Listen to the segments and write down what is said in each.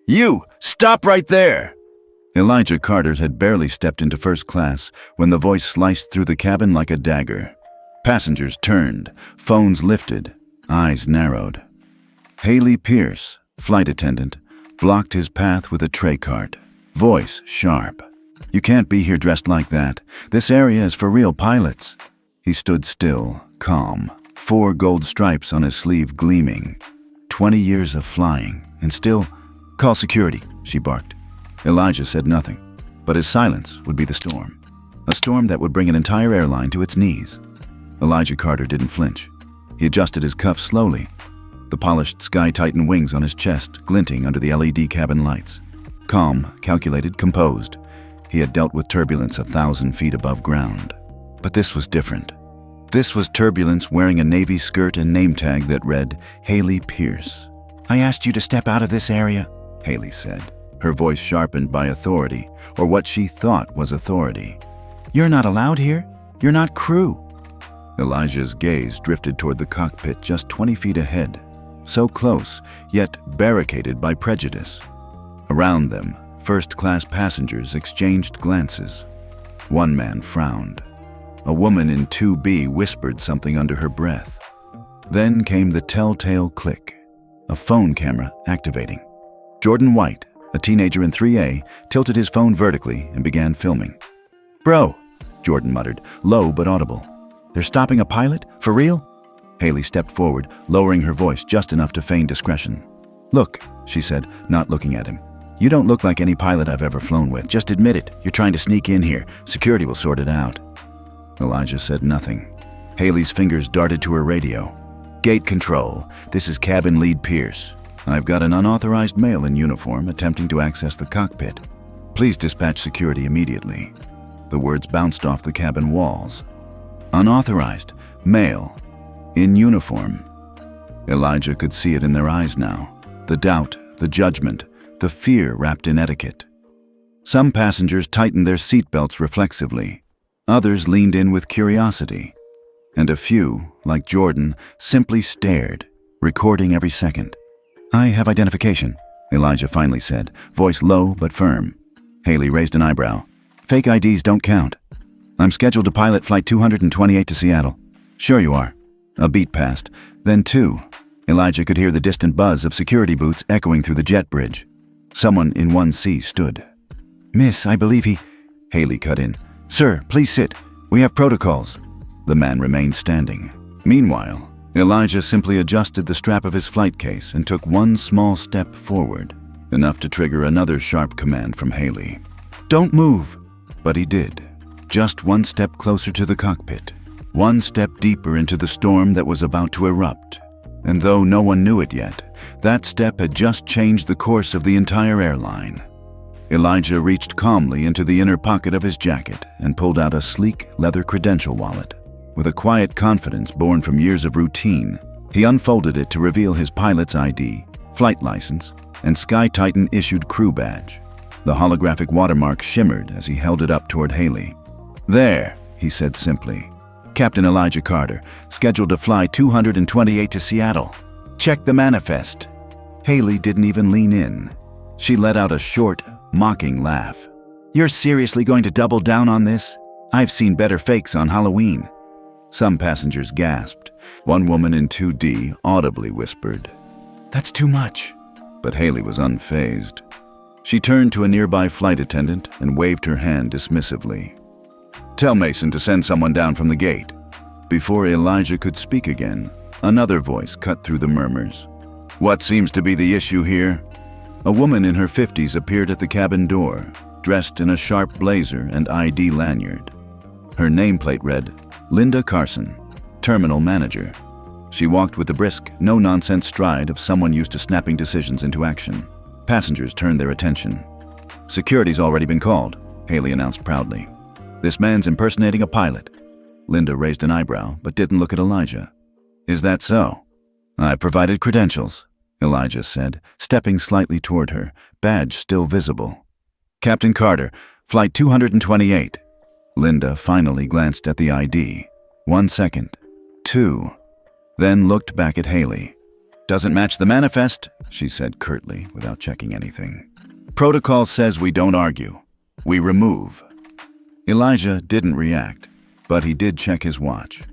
You! Stop right there! Elijah Carter had barely stepped into first class when the voice sliced through the cabin like a dagger. Passengers turned, phones lifted, eyes narrowed. Haley Pierce, flight attendant, blocked his path with a tray cart. Voice sharp. You can't be here dressed like that. This area is for real pilots. He stood still, calm, 4 gold stripes on his sleeve gleaming. 20 years of flying, and still, call security, she barked. Elijah said nothing, but his silence would be the storm. A storm that would bring an entire airline to its knees. Elijah Carter didn't flinch. He adjusted his cuffs slowly, the polished Sky Titan wings on his chest glinting under the LED cabin lights. Calm, calculated, composed. He had dealt with turbulence 1,000 feet above ground. But this was different. This was turbulence wearing a navy skirt and name tag that read, Haley Pierce. I asked you to step out of this area, Haley said, her voice sharpened by authority, or what she thought was authority. You're not allowed here. You're not crew. Elijah's gaze drifted toward the cockpit just 20 feet ahead, so close, yet barricaded by prejudice. Around them, first-class passengers exchanged glances. One man frowned. A woman in 2B whispered something under her breath. Then came the telltale click, a phone camera activating. Jordan White, a teenager in 3A, tilted his phone vertically and began filming. Bro, Jordan muttered, low but audible. They're stopping a pilot? For real? Haley stepped forward, lowering her voice just enough to feign discretion. Look, she said, not looking at him. You don't look like any pilot I've ever flown with. Just admit it. You're trying to sneak in here. Security will sort it out. Elijah said nothing. Haley's fingers darted to her radio. Gate control. This is cabin lead Pierce. I've got an unauthorized male in uniform attempting to access the cockpit. Please dispatch security immediately. The words bounced off the cabin walls. Unauthorized, male, in uniform. Elijah could see it in their eyes now. The doubt, the judgment, the fear wrapped in etiquette. Some passengers tightened their seatbelts reflexively. Others leaned in with curiosity. And a few, like Jordan, simply stared, recording every second. I have identification, Elijah finally said, voice low but firm. Haley raised an eyebrow. Fake IDs don't count. I'm scheduled to pilot Flight 228 to Seattle. Sure you are. A beat passed, then 2. Elijah could hear the distant buzz of security boots echoing through the jet bridge. Someone in 1C stood. Miss, I believe he... Haley cut in. Sir, please sit. We have protocols. The man remained standing. Meanwhile, Elijah simply adjusted the strap of his flight case and took one small step forward, enough to trigger another sharp command from Haley. Don't move. But he did. Just one step closer to the cockpit. One step deeper into the storm that was about to erupt. And though no one knew it yet, that step had just changed the course of the entire airline. Elijah reached calmly into the inner pocket of his jacket and pulled out a sleek leather credential wallet. With a quiet confidence born from years of routine, he unfolded it to reveal his pilot's ID, flight license, and Sky Titan-issued crew badge. The holographic watermark shimmered as he held it up toward Haley. There, he said simply. Captain Elijah Carter, scheduled to fly 228 to Seattle. Check the manifest. Haley didn't even lean in. She let out a short, mocking laugh. You're seriously going to double down on this? I've seen better fakes on Halloween. Some passengers gasped. One woman in 2D audibly whispered, That's too much. But Haley was unfazed. She turned to a nearby flight attendant and waved her hand dismissively. Tell Mason to send someone down from the gate. Before Elijah could speak again, another voice cut through the murmurs. What seems to be the issue here? A woman in her 50s appeared at the cabin door, dressed in a sharp blazer and ID lanyard. Her nameplate read, Linda Carson, Terminal Manager. She walked with the brisk, no-nonsense stride of someone used to snapping decisions into action. Passengers turned their attention. Security's already been called, Haley announced proudly. This man's impersonating a pilot. Linda raised an eyebrow, but didn't look at Elijah. Is that so? I provided credentials, Elijah said, stepping slightly toward her, badge still visible. Captain Carter, Flight 228. Linda finally glanced at the ID. 1 second. 2. Then looked back at Haley. Doesn't match the manifest, she said curtly, without checking anything. Protocol says we don't argue. We remove. Elijah didn't react, but he did check his watch.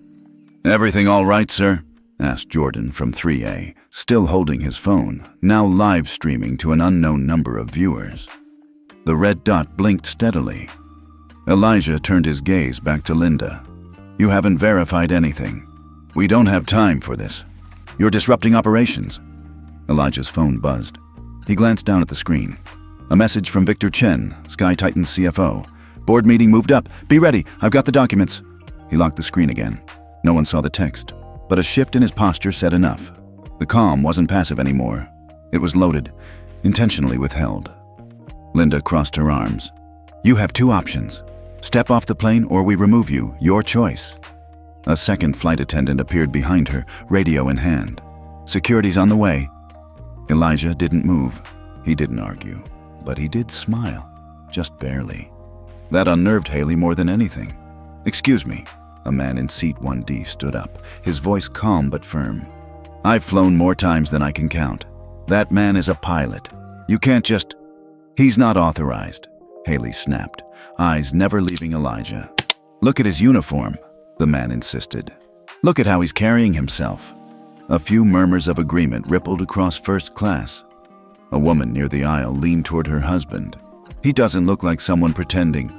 Everything all right, sir? Asked Jordan from 3A, still holding his phone, now live streaming to an unknown number of viewers. The red dot blinked steadily. Elijah turned his gaze back to Linda. You haven't verified anything. We don't have time for this. You're disrupting operations. Elijah's phone buzzed. He glanced down at the screen. A message from Victor Chen, Sky Titan's CFO. Board meeting moved up. Be ready. I've got the documents. He locked the screen again. No one saw the text, but a shift in his posture said enough. The calm wasn't passive anymore. It was loaded, intentionally withheld. Linda crossed her arms. You have two options. Step off the plane or we remove you. Your choice. A second flight attendant appeared behind her, radio in hand. Security's on the way. Elijah didn't move. He didn't argue, but he did smile, just barely. That unnerved Haley more than anything. Excuse me. A man in seat 1D stood up, his voice calm but firm. I've flown more times than I can count. That man is a pilot. You can't just... He's not authorized, Haley snapped, eyes never leaving Elijah. Look at his uniform, the man insisted. Look at how he's carrying himself. A few murmurs of agreement rippled across first class. A woman near the aisle leaned toward her husband. He doesn't look like someone pretending.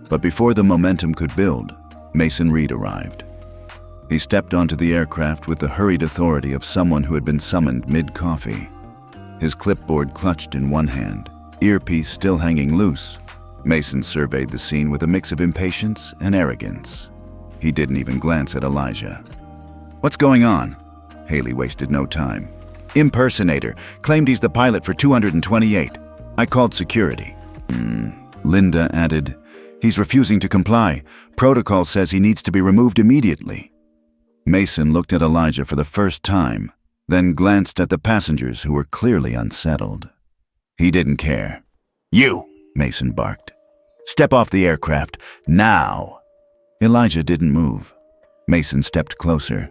But before the momentum could build, Mason Reed arrived. He stepped onto the aircraft with the hurried authority of someone who had been summoned mid-coffee. His clipboard clutched in one hand, earpiece still hanging loose. Mason surveyed the scene with a mix of impatience and arrogance. He didn't even glance at Elijah. What's going on? Haley wasted no time. Impersonator, claimed he's the pilot for 228. I called security. Linda added, he's refusing to comply. Protocol says he needs to be removed immediately. Mason looked at Elijah for the first time, then glanced at the passengers who were clearly unsettled. He didn't care. You, Mason barked. Step off the aircraft, now. Elijah didn't move. Mason stepped closer.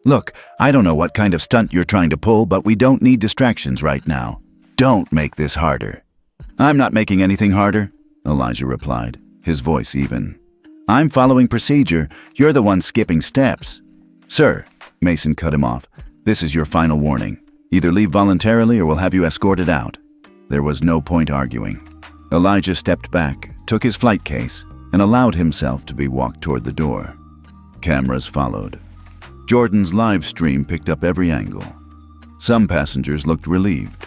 Look, I don't know what kind of stunt you're trying to pull, but we don't need distractions right now. Don't make this harder. I'm not making anything harder, Elijah replied, his voice even. I'm following procedure. You're the one skipping steps. Sir, Mason cut him off. This is your final warning. Either leave voluntarily or we'll have you escorted out. There was no point arguing. Elijah stepped back, took his flight case, and allowed himself to be walked toward the door. Cameras followed. Jordan's live stream picked up every angle. Some passengers looked relieved,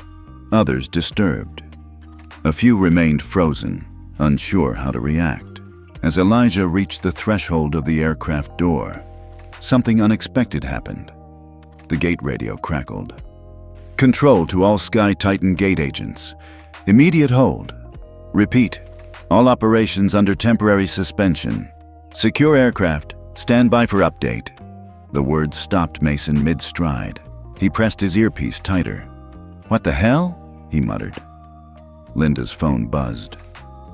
others disturbed. A few remained frozen, unsure how to react. As Elijah reached the threshold of the aircraft door, something unexpected happened. The gate radio crackled. Control to all Sky Titan gate agents. Immediate hold. Repeat. All operations under temporary suspension. Secure aircraft. Stand by for update. The words stopped Mason mid-stride. He pressed his earpiece tighter. What the hell? He muttered. Linda's phone buzzed.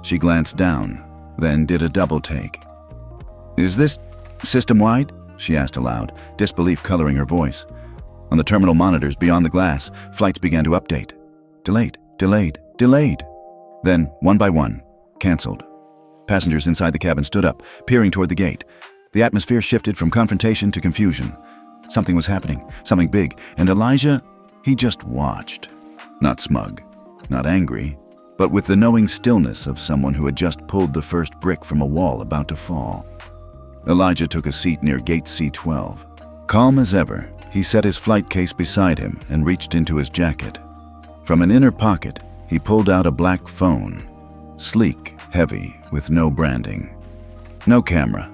She glanced down, then did a double take. Is this system-wide? She asked aloud, disbelief coloring her voice. On the terminal monitors beyond the glass, flights began to update. Delayed, delayed, delayed. Then, one by one, canceled. Passengers inside the cabin stood up, peering toward the gate. The atmosphere shifted from confrontation to confusion. Something was happening, something big, and Elijah, he just watched. Not smug, not angry, but with the knowing stillness of someone who had just pulled the first brick from a wall about to fall. Elijah took a seat near gate C-12. Calm as ever, he set his flight case beside him and reached into his jacket. From an inner pocket, he pulled out a black phone, sleek, heavy, with no branding. No camera,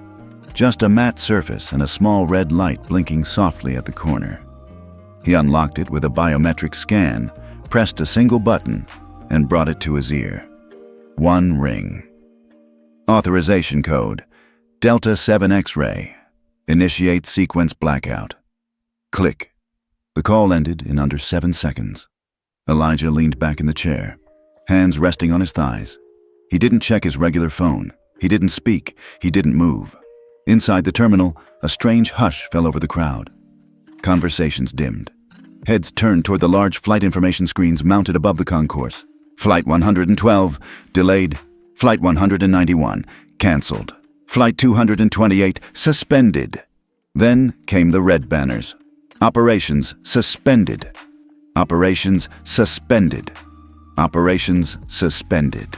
just a matte surface and a small red light blinking softly at the corner. He unlocked it with a biometric scan, pressed a single button, and brought it to his ear. One ring. Authorization code, Delta 7 X-ray. Initiate sequence blackout. Click. The call ended in under 7 seconds. Elijah leaned back in the chair, hands resting on his thighs. He didn't check his regular phone. He didn't speak. He didn't move. Inside the terminal, a strange hush fell over the crowd. Conversations dimmed. Heads turned toward the large flight information screens mounted above the concourse. Flight 112, delayed. Flight 191, cancelled. Flight 228, suspended. Then came the red banners. Operations suspended. Operations suspended. Operations suspended.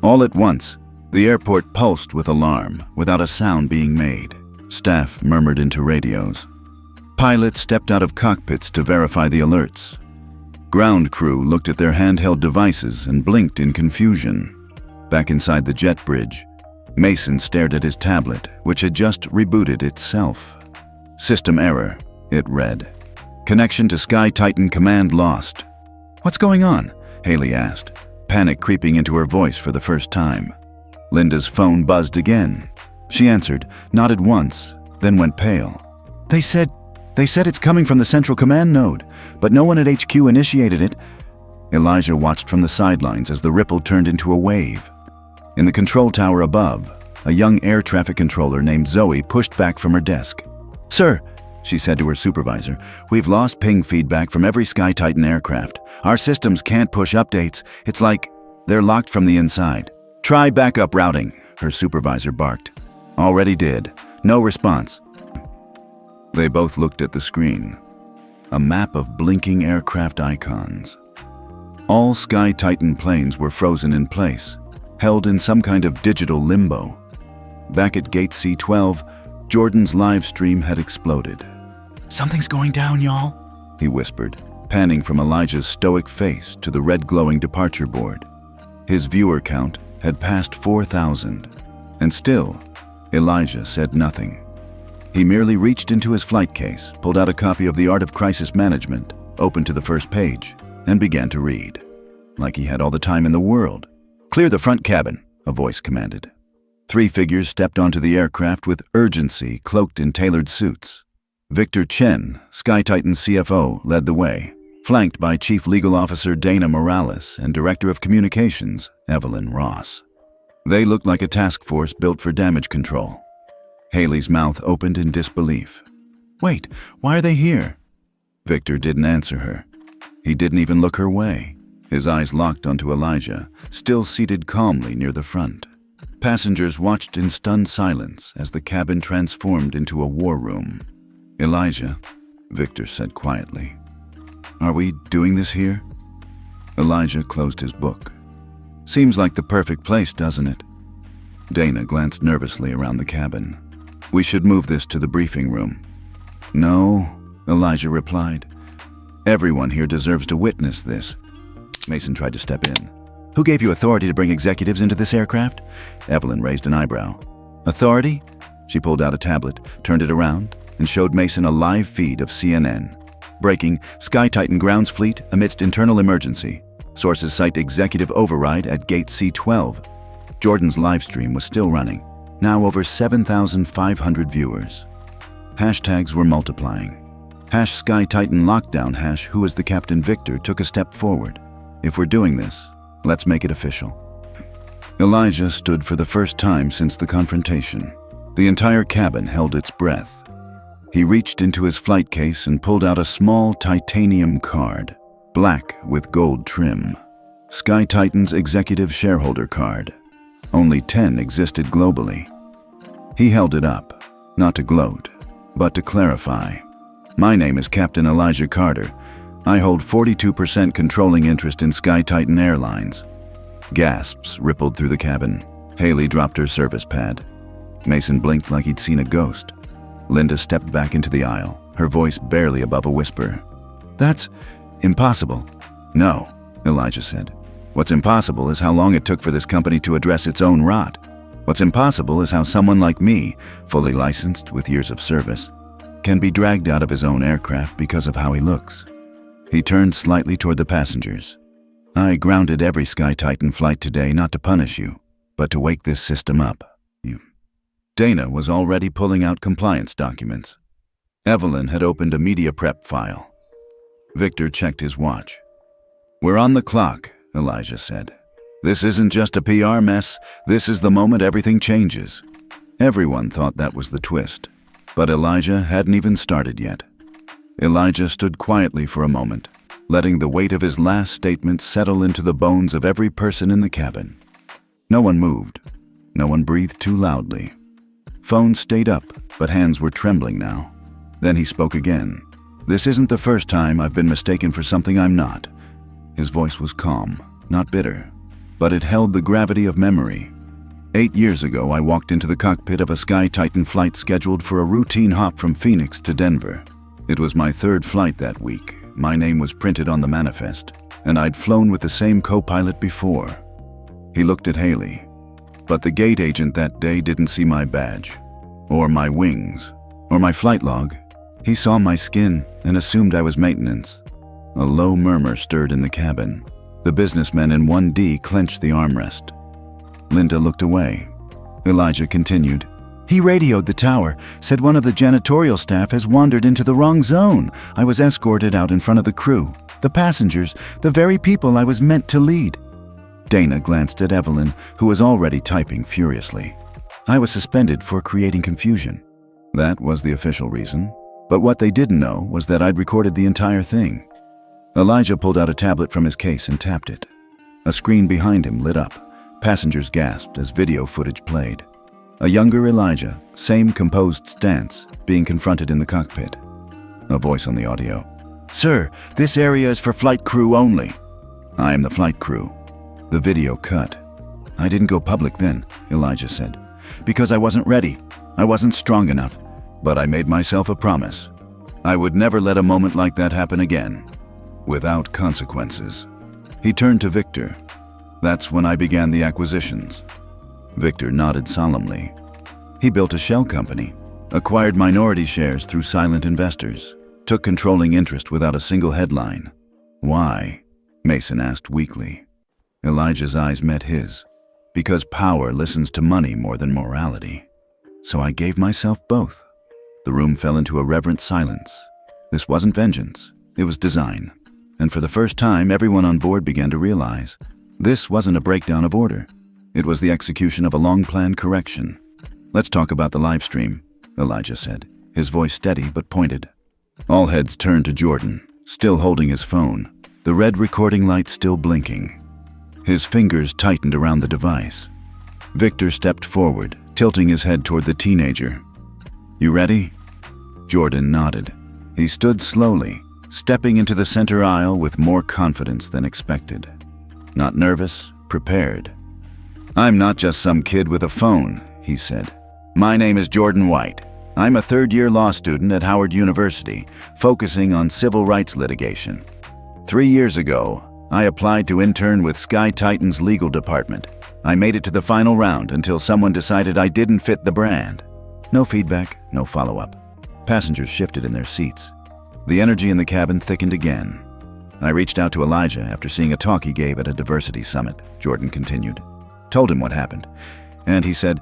All at once, the airport pulsed with alarm without a sound being made. Staff murmured into radios. Pilots stepped out of cockpits to verify the alerts. Ground crew looked at their handheld devices and blinked in confusion. Back inside the jet bridge, Mason stared at his tablet, which had just rebooted itself. System error, it read. Connection to Sky Titan command lost. What's going on? Haley asked, panic creeping into her voice for the first time. Linda's phone buzzed again. She answered, nodded once, then went pale. They said it's coming from the central command node, but no one at HQ initiated it. Elijah watched from the sidelines as the ripple turned into a wave. In the control tower above, a young air traffic controller named Zoe pushed back from her desk. Sir, she said to her supervisor, we've lost ping feedback from every Sky Titan aircraft. Our systems can't push updates. It's like they're locked from the inside. Try backup routing, her supervisor barked. Already did. No response. They both looked at the screen. A map of blinking aircraft icons. All Sky Titan planes were frozen in place, held in some kind of digital limbo. Back at Gate C-12, Jordan's live stream had exploded. Something's going down, y'all, he whispered, panning from Elijah's stoic face to the red glowing departure board. His viewer count had passed 4,000, and still, Elijah said nothing. He merely reached into his flight case, pulled out a copy of The Art of Crisis Management, opened to the first page, and began to read. Like he had all the time in the world. Clear the front cabin, a voice commanded. 3 figures stepped onto the aircraft with urgency cloaked in tailored suits. Victor Chen, Sky Titan's CFO, led the way, flanked by Chief Legal Officer Dana Morales and Director of Communications, Evelyn Ross. They looked like a task force built for damage control. Haley's mouth opened in disbelief. Wait, why are they here? Victor didn't answer her. He didn't even look her way. His eyes locked onto Elijah, still seated calmly near the front. Passengers watched in stunned silence as the cabin transformed into a war room. Elijah, Victor said quietly. Are we doing this here? Elijah closed his book. Seems like the perfect place, doesn't it? Dana glanced nervously around the cabin. We should move this to the briefing room. No, Elijah replied. Everyone here deserves to witness this. Mason tried to step in. Who gave you authority to bring executives into this aircraft? Evelyn raised an eyebrow. Authority? She pulled out a tablet, turned it around, and showed Mason a live feed of CNN. Breaking, Sky Titan grounds fleet amidst internal emergency. Sources cite executive override at Gate C-12. Jordan's live stream was still running. Now over 7,500 viewers. Hashtags were multiplying. #Sky Titan lockdown # who is the Captain Victor took a step forward. If we're doing this, let's make it official. Elijah stood for the first time since the confrontation. The entire cabin held its breath. He reached into his flight case and pulled out a small titanium card, black with gold trim. Sky Titan's executive shareholder card. Only 10 existed globally. He held it up, not to gloat, but to clarify. My name is Captain Elijah Carter. I hold 42% controlling interest in Sky Titan Airlines. Gasps rippled through the cabin. Haley dropped her service pad. Mason blinked like he'd seen a ghost. Linda stepped back into the aisle, her voice barely above a whisper. That's impossible. No, Elijah said. What's impossible is how long it took for this company to address its own rot. What's impossible is how someone like me, fully licensed with years of service, can be dragged out of his own aircraft because of how he looks. He turned slightly toward the passengers. I grounded every Sky Titan flight today not to punish you, but to wake this system up. Dana was already pulling out compliance documents. Evelyn had opened a media prep file. Victor checked his watch. We're on the clock, Elijah said. This isn't just a PR mess. This is the moment everything changes. Everyone thought that was the twist, but Elijah hadn't even started yet. Elijah stood quietly for a moment, letting the weight of his last statement settle into the bones of every person in the cabin. No one moved. No one breathed too loudly. Phones stayed up, but hands were trembling now. Then he spoke again. "This isn't the first time I've been mistaken for something I'm not." His voice was calm, not bitter, but it held the gravity of memory. 8 years ago, I walked into the cockpit of a Sky Titan flight scheduled for a routine hop from Phoenix to Denver. It was my 3rd flight that week. My name was printed on the manifest, and I'd flown with the same co-pilot before. He looked at Haley, but the gate agent that day didn't see my badge, or my wings, or my flight log. He saw my skin and assumed I was maintenance. A low murmur stirred in the cabin. The businessmen in 1D clenched the armrest. Linda looked away. Elijah continued. "He radioed the tower, said one of the janitorial staff has wandered into the wrong zone. I was escorted out in front of the crew, the passengers, the very people I was meant to lead." Dana glanced at Evelyn, who was already typing furiously. "I was suspended for creating confusion." That was the official reason. But what they didn't know was that I'd recorded the entire thing. Elijah pulled out a tablet from his case and tapped it. A screen behind him lit up. Passengers gasped as video footage played. A younger Elijah, same composed stance, being confronted in the cockpit. A voice on the audio. "Sir, this area is for flight crew only." "I am the flight crew." The video cut. "I didn't go public then," Elijah said, "because I wasn't ready. I wasn't strong enough. But I made myself a promise. I would never let a moment like that happen again, without consequences." He turned to Victor. "That's when I began the acquisitions." Victor nodded solemnly. He built a shell company, acquired minority shares through silent investors, took controlling interest without a single headline. "Why?" Mason asked weakly. Elijah's eyes met his. "Because power listens to money more than morality. So I gave myself both." The room fell into a reverent silence. This wasn't vengeance, it was design. And for the first time, everyone on board began to realize this wasn't a breakdown of order. It was the execution of a long-planned correction. "Let's talk about the live stream," Elijah said, his voice steady but pointed. All heads turned to Jordan, still holding his phone, the red recording light still blinking. His fingers tightened around the device. Victor stepped forward, tilting his head toward the teenager. "You ready?" Jordan nodded. He stood slowly, stepping into the center aisle with more confidence than expected. Not nervous, prepared. "I'm not just some kid with a phone," he said. "My name is Jordan White. I'm a 3rd-year law student at Howard University, focusing on civil rights litigation. 3 years ago, I applied to intern with Sky Titan's legal department. I made it to the final round until someone decided I didn't fit the brand." No feedback, no follow-up. Passengers shifted in their seats. The energy in the cabin thickened again. "I reached out to Elijah after seeing a talk he gave at a diversity summit," Jordan continued. "Told him what happened. And he said,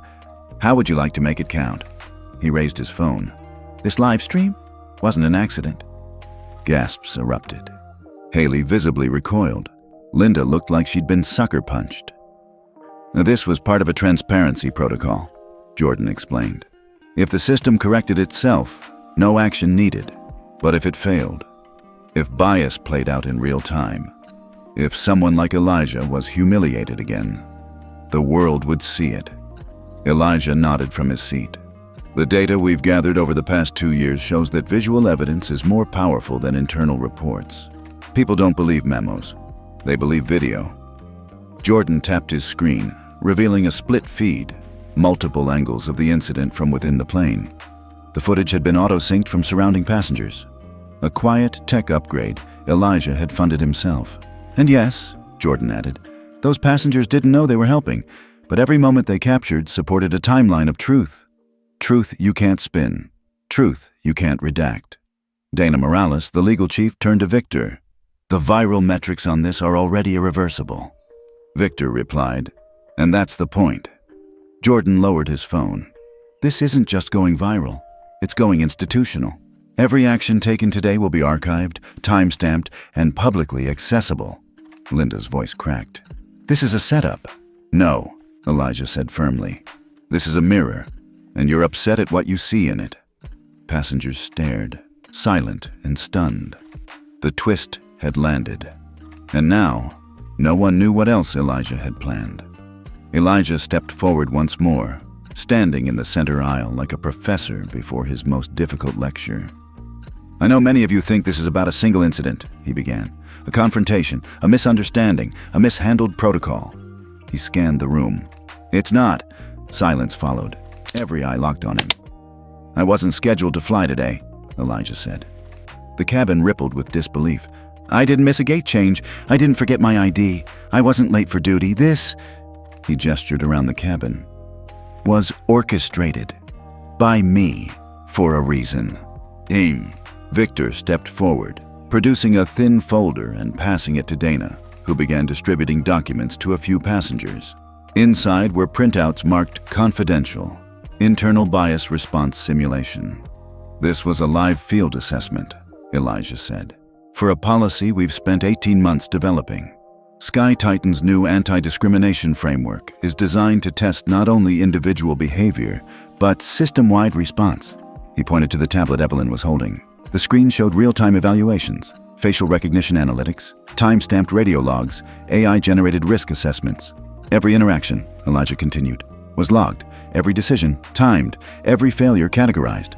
'How would you like to make it count?'" He raised his phone. "This live stream wasn't an accident." Gasps erupted. Haley visibly recoiled. Linda looked like she'd been sucker punched. "This was part of a transparency protocol," Jordan explained. "If the system corrected itself, no action needed. But if it failed, if bias played out in real time, if someone like Elijah was humiliated again, the world would see it." Elijah nodded from his seat. "The data we've gathered over the past 2 years shows that visual evidence is more powerful than internal reports. People don't believe memos. They believe video." Jordan tapped his screen, revealing a split feed, multiple angles of the incident from within the plane. The footage had been auto-synced from surrounding passengers. A quiet tech upgrade Elijah had funded himself. "And yes," Jordan added, "those passengers didn't know they were helping, but every moment they captured supported a timeline of truth. Truth you can't spin. Truth you can't redact." Dana Morales, the legal chief, turned to Victor. "The viral metrics on this are already irreversible." Victor replied, "And that's the point." Jordan lowered his phone. "This isn't just going viral. It's going institutional. Every action taken today will be archived, time-stamped, and publicly accessible." Linda's voice cracked. "This is a setup." "No," Elijah said firmly. "This is a mirror, and you're upset at what you see in it." Passengers stared. silent and stunned. The twist had landed. And now, no one knew what else Elijah had planned. Elijah stepped forward once more, standing in the center aisle like a professor before his most difficult lecture. "I know many of you think this is about a single incident," he began. "A confrontation, a misunderstanding, a mishandled protocol." He scanned the room. "It's not." Silence followed. Every eye locked on him. "I wasn't scheduled to fly today," Elijah said. The cabin rippled with disbelief. "I didn't miss a gate change. I didn't forget my ID. I wasn't late for duty. This," he gestured around the cabin, "was orchestrated by me for a reason." Victor stepped forward, producing a thin folder and passing it to Dana, who began distributing documents to a few passengers. Inside were printouts marked confidential, internal bias response simulation. "This was a live field assessment," Elijah said, "for a policy we've spent 18 months developing. Sky Titan's new anti-discrimination framework is designed to test not only individual behavior, but system-wide response." He pointed to the tablet Evelyn was holding. The screen showed real-time evaluations, facial recognition analytics, time-stamped radio logs, AI-generated risk assessments. "Every interaction," Elijah continued, "was logged, every decision timed, every failure categorized."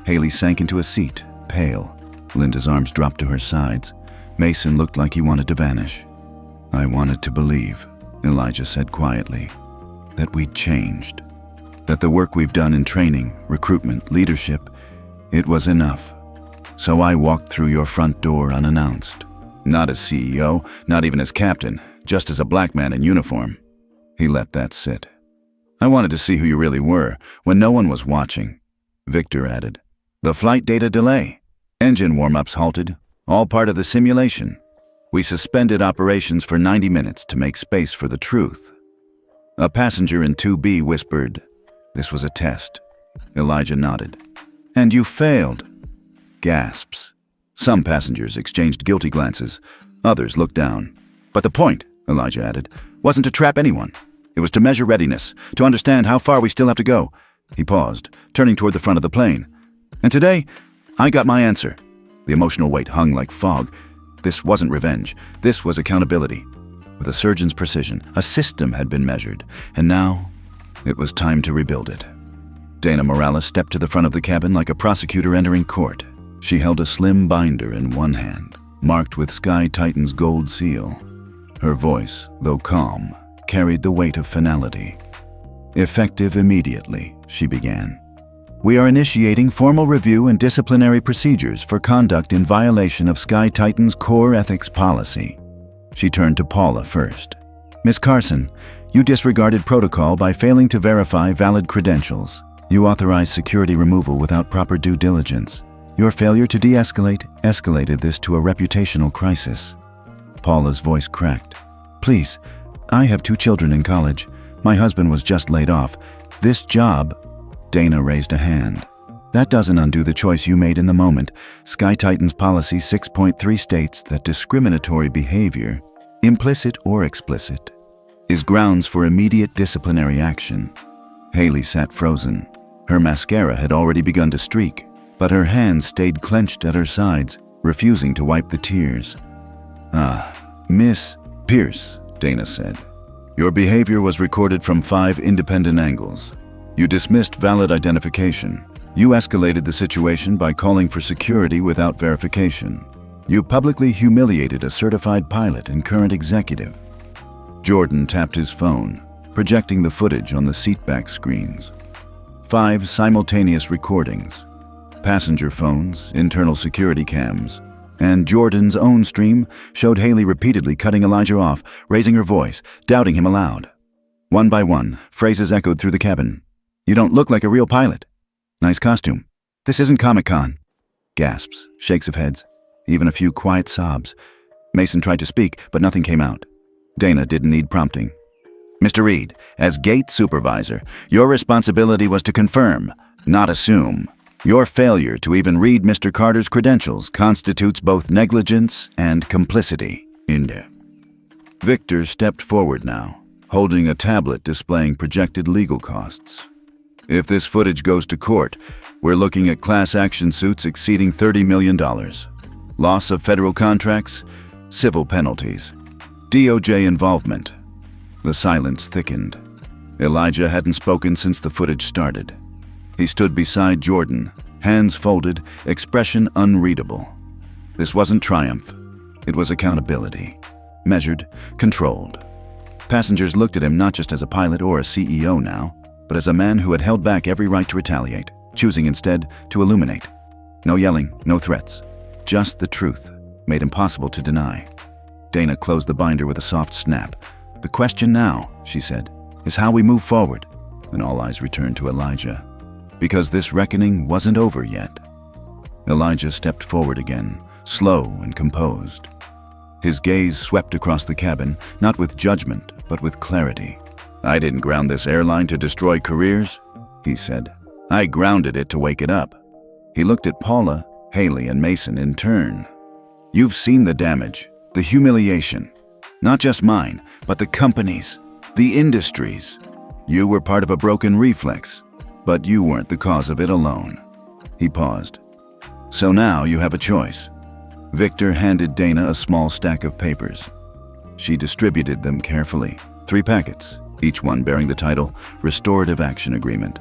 Haley sank into a seat, pale. Linda's arms dropped to her sides. Mason looked like he wanted to vanish. "I wanted to believe," Elijah said quietly, "that we'd changed. That the work we've done in training, recruitment, leadership, it was enough. So I walked through your front door unannounced. Not as CEO, not even as captain, just as a black man in uniform." He let that sit. "I wanted to see who you really were, when no one was watching." Victor added, "The flight data delay. Engine warm-ups halted, all part of the simulation. We suspended operations for 90 minutes to make space for the truth." A passenger in 2B whispered, "This was a test." Elijah nodded. "And you failed." Gasps. Some passengers exchanged guilty glances. Others looked down. "But the point," Elijah added, "wasn't to trap anyone. It was to measure readiness, to understand how far we still have to go." He paused, turning toward the front of the plane. "And today, I got my answer." The emotional weight hung like fog. This wasn't revenge. This was accountability. With a surgeon's precision, a system had been measured, and now it was time to rebuild it. Dana Morales stepped to the front of the cabin like a prosecutor entering court. She held a slim binder in one hand, marked with Sky Titan's gold seal. Her voice, though calm, carried the weight of finality. "Effective immediately," she began. "We are initiating formal review and disciplinary procedures for conduct in violation of Sky Titan's core ethics policy." She turned to Paula first. "Ms. Carson, you disregarded protocol by failing to verify valid credentials. You authorized security removal without proper due diligence. Your failure to de-escalate escalated this to a reputational crisis." Paula's voice cracked. "Please, I have 2 children in college. My husband was just laid off. This job—" Dana raised a hand. "That doesn't undo the choice you made in the moment. Sky Titan's policy 6.3 states that discriminatory behavior, implicit or explicit, is grounds for immediate disciplinary action." Haley sat frozen. Her mascara had already begun to streak, but her hands stayed clenched at her sides, refusing to wipe the tears. "Miss Pierce," Dana said, "your behavior was recorded from 5 independent angles. You dismissed valid identification. You escalated the situation by calling for security without verification. You publicly humiliated a certified pilot and current executive." Jordan tapped his phone, projecting the footage on the seatback screens. 5 simultaneous recordings. Passenger phones, internal security cams, and Jordan's own stream showed Haley repeatedly cutting Elijah off, raising her voice, doubting him aloud. One by one, phrases echoed through the cabin. "You don't look like a real pilot. Nice costume. This isn't Comic-Con." Gasps, shakes of heads, even a few quiet sobs. Mason tried to speak, but nothing came out. Dana didn't need prompting. "Mr. Reed, as gate supervisor, your responsibility was to confirm, not assume. Your failure to even read Mr. Carter's credentials constitutes both negligence and complicity." Victor stepped forward now, holding a tablet displaying projected legal costs. "If this footage goes to court, We're looking at class action suits exceeding $30 million. Loss of federal contracts, civil penalties, DOJ involvement. The silence thickened. Elijah hadn't spoken since the footage started. He stood beside Jordan, hands folded, expression unreadable. This wasn't triumph. It was accountability. Measured, controlled. Passengers looked at him not just as a pilot or a CEO now, but as a man who had held back every right to retaliate, choosing instead to illuminate. No yelling, no threats. Just the truth, made impossible to deny. Dana closed the binder with a soft snap. "The question now," she said, "is how we move forward." And all eyes returned to Elijah. Because this reckoning wasn't over yet. Elijah stepped forward again, slow and composed. His gaze swept across the cabin, not with judgment, but with clarity. "I didn't ground this airline to destroy careers," he said. "I grounded it to wake it up." He looked at Paula, Haley, and Mason in turn. "You've seen the damage, the humiliation. Not just mine, but the companies, the industries. You were part of a broken reflex, but you weren't the cause of it alone." He paused. "So now you have a choice." Victor handed Dana a small stack of papers. She distributed them carefully. 3 packets, each one bearing the title Restorative Action Agreement.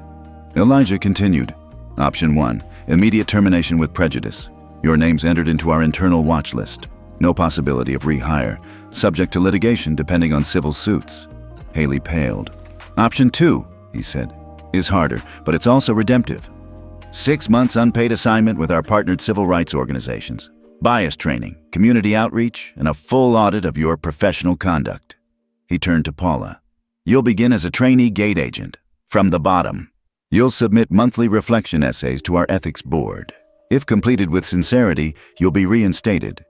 Elijah continued. "Option 1, immediate termination with prejudice. Your name's entered into our internal watch list. No possibility of rehire, subject to litigation depending on civil suits." Haley paled. "Option 2, he said, is harder, but it's also redemptive. 6 months unpaid assignment with our partnered civil rights organizations. Bias training, community outreach, and a full audit of your professional conduct." He turned to Paula. "You'll begin as a trainee gate agent, from the bottom. You'll submit monthly reflection essays to our ethics board. If completed with sincerity, you'll be reinstated.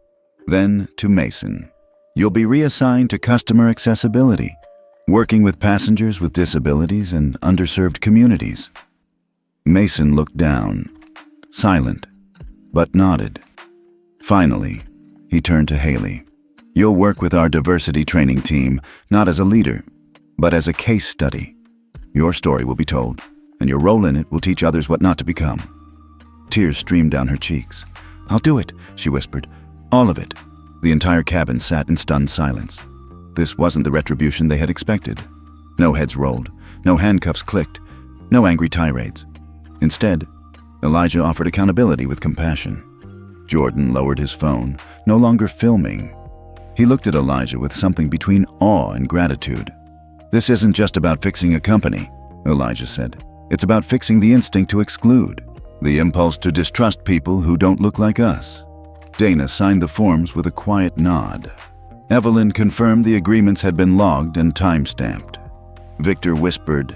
Then to Mason. You'll be reassigned to customer accessibility, working with passengers with disabilities and underserved communities." Mason looked down, silent, but nodded. Finally, he turned to Haley. "You'll work with our diversity training team, not as a leader, but as a case study. Your story will be told, and your role in it will teach others what not to become." Tears streamed down her cheeks. "I'll do it," she whispered. "All of it." The entire cabin sat in stunned silence. This wasn't the retribution they had expected. No heads rolled, no handcuffs clicked, no angry tirades. Instead, Elijah offered accountability with compassion. Jordan lowered his phone, no longer filming. He looked at Elijah with something between awe and gratitude. "This isn't just about fixing a company," Elijah said. "It's about fixing the instinct to exclude, the impulse to distrust people who don't look like us." Dana signed the forms with a quiet nod. Evelyn confirmed the agreements had been logged and time-stamped. Victor whispered,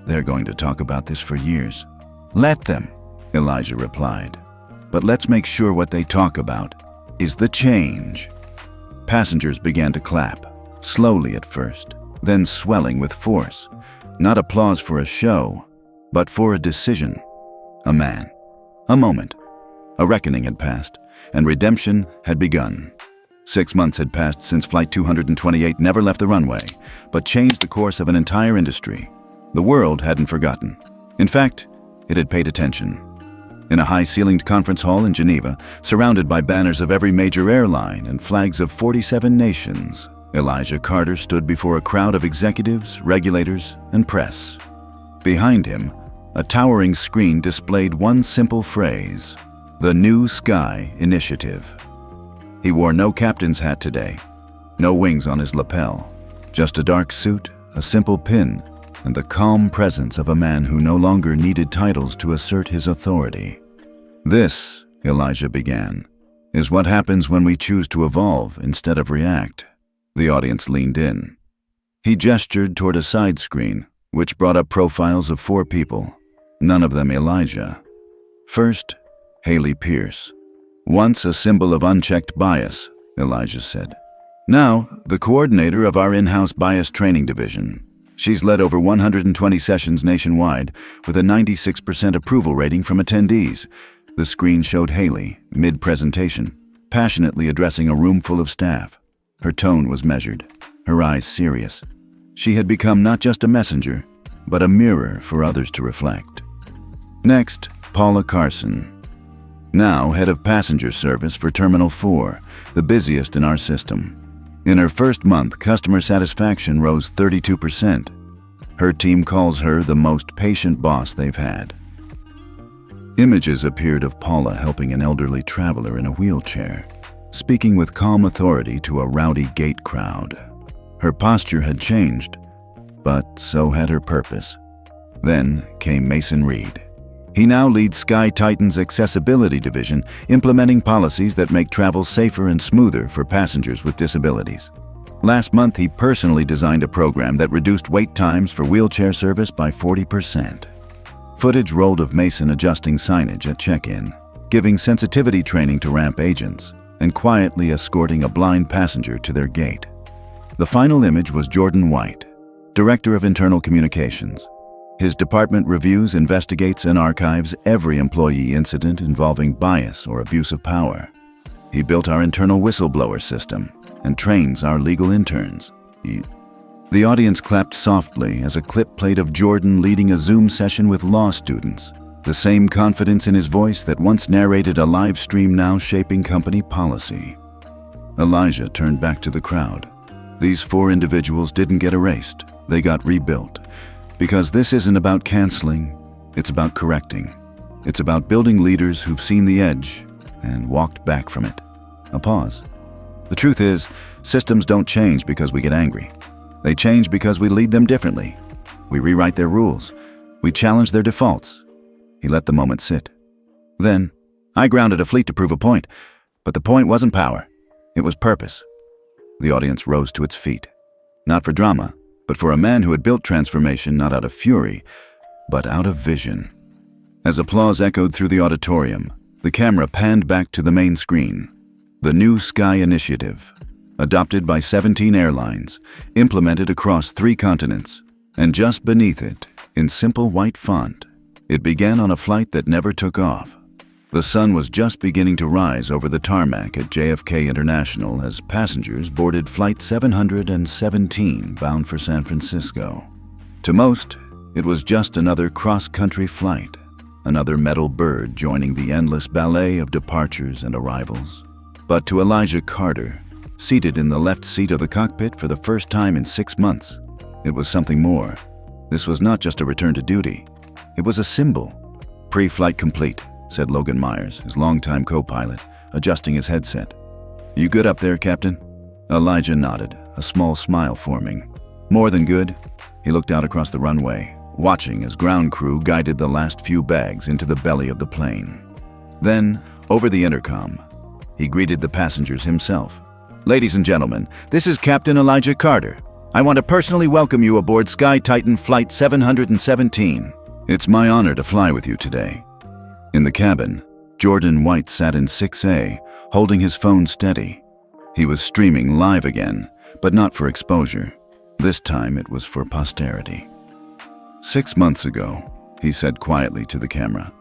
"They're going to talk about this for years." "Let them," Elijah replied. "But let's make sure what they talk about is the change." Passengers began to clap, slowly at first, then swelling with force. Not applause for a show, but for a decision. A man. A moment. A reckoning had passed, and redemption had begun. 6 months had passed since Flight 228 never left the runway, but changed the course of an entire industry. The world hadn't forgotten. In fact, it had paid attention. In a high-ceilinged conference hall in Geneva, surrounded by banners of every major airline and flags of 47 nations, Elijah Carter stood before a crowd of executives, regulators, and press. Behind him, a towering screen displayed one simple phrase: the New Sky Initiative. He wore no captain's hat today, no wings on his lapel, just a dark suit, a simple pin, and the calm presence of a man who no longer needed titles to assert his authority. "This," Elijah began, "is what happens when we choose to evolve instead of react." The audience leaned in. He gestured toward a side screen, which brought up profiles of 4 people, none of them Elijah. First, Haley Pierce. "Once a symbol of unchecked bias," Elijah said. "Now, the coordinator of our in-house bias training division. She's led over 120 sessions nationwide, with a 96% approval rating from attendees." The screen showed Haley, mid-presentation, passionately addressing a room full of staff. Her tone was measured, her eyes serious. She had become not just a messenger, but a mirror for others to reflect. Next, Paula Carson, now head of passenger service for Terminal 4, the busiest in our system. In her first month, customer satisfaction rose 32%. Her team calls her the most patient boss they've had. Images appeared of Paula helping an elderly traveler in a wheelchair, speaking with calm authority to a rowdy gate crowd. Her posture had changed, but so had her purpose. Then came Mason Reed. He now leads Sky Titan's accessibility division, implementing policies that make travel safer and smoother for passengers with disabilities. Last month, he personally designed a program that reduced wait times for wheelchair service by 40%. Footage rolled of Mason adjusting signage at check-in, giving sensitivity training to ramp agents, and quietly escorting a blind passenger to their gate. The final image was Jordan White, Director of Internal Communications. His department reviews, investigates, and archives every employee incident involving bias or abuse of power. He built our internal whistleblower system and trains our legal interns. The audience clapped softly as a clip played of Jordan leading a Zoom session with law students, the same confidence in his voice that once narrated a live stream now shaping company policy. Elijah turned back to the crowd. These 4 individuals didn't get erased, they got rebuilt. Because this isn't about canceling, it's about correcting. It's about building leaders who've seen the edge and walked back from it. A pause. The truth is, systems don't change because we get angry. They change because we lead them differently. We rewrite their rules. We challenge their defaults. He let the moment sit. Then, I grounded a fleet to prove a point, but the point wasn't power. It was purpose. The audience rose to its feet. Not for drama, but for a man who had built transformation not out of fury, but out of vision. As applause echoed through the auditorium, the camera panned back to the main screen. The New Sky Initiative, adopted by 17 airlines, implemented across 3 continents, and just beneath it, in simple white font, it began on a flight that never took off. The sun was just beginning to rise over the tarmac at JFK International as passengers boarded Flight 717 bound for San Francisco. To most, it was just another cross-country flight, another metal bird joining the endless ballet of departures and arrivals. But to Elijah Carter, seated in the left seat of the cockpit for the first time in 6 months, it was something more. This was not just a return to duty. It was a symbol. "Pre-flight complete," said Logan Myers, his longtime co-pilot, adjusting his headset. "You good up there, Captain?" Elijah nodded, a small smile forming. "More than good." He looked out across the runway, watching as ground crew guided the last few bags into the belly of the plane. Then, over the intercom, he greeted the passengers himself. "Ladies and gentlemen, this is Captain Elijah Carter. I want to personally welcome you aboard Sky Titan Flight 717. It's my honor to fly with you today." In the cabin, Jordan White sat in 6A, holding his phone steady. He was streaming live again, but not for exposure. This time it was for posterity. 6 months ago, he said quietly to the camera,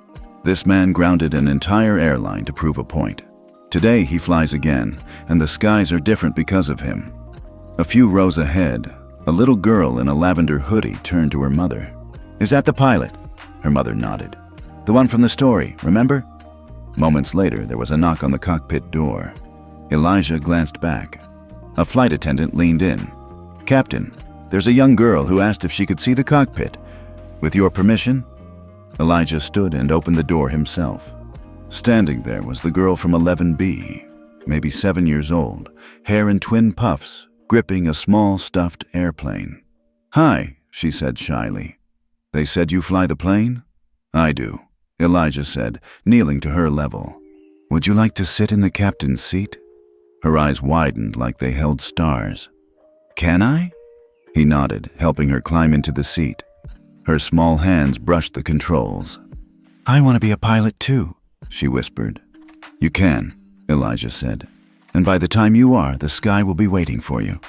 this man grounded an entire airline to prove a point. Today he flies again, and the skies are different because of him. A few rows ahead, a little girl in a lavender hoodie turned to her mother. "Is that the pilot?" Her mother nodded. "The one from the story, remember?" Moments later, there was a knock on the cockpit door. Elijah glanced back. A flight attendant leaned in. "Captain, there's a young girl who asked if she could see the cockpit. With your permission?" Elijah stood and opened the door himself. Standing there was the girl from 11B, maybe 7 years old, hair in twin puffs, gripping a small stuffed airplane. "Hi," she said shyly. "They said you fly the plane?" "I do," Elijah said, kneeling to her level. "Would you like to sit in the captain's seat?" Her eyes widened like they held stars. "Can I?" He nodded, helping her climb into the seat. Her small hands brushed the controls. "I want to be a pilot too," she whispered. "You can," Elijah said. "And by the time you are, the sky will be waiting for you."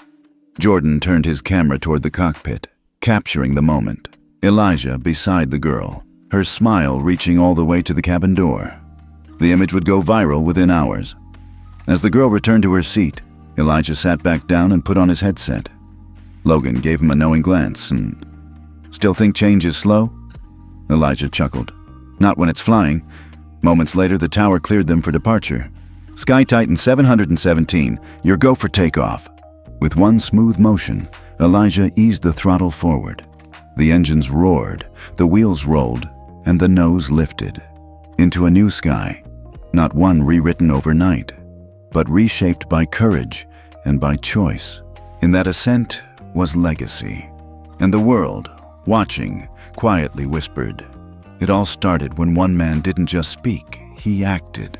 Jordan turned his camera toward the cockpit, capturing the moment. Elijah beside the girl, her smile reaching all the way to the cabin door. The image would go viral within hours. As the girl returned to her seat, Elijah sat back down and put on his headset. Logan gave him a knowing glance and, "Still think change is slow?" Elijah chuckled. Not when it's flying. Moments later, the tower cleared them for departure. Sky Titan 717, your go for takeoff. With one smooth motion, Elijah eased the throttle forward. The engines roared, the wheels rolled, and the nose lifted. Into a new sky, not one rewritten overnight, but reshaped by courage and by choice. In that ascent was legacy. And the world, watching, quietly whispered. It all started when one man didn't just speak, he acted.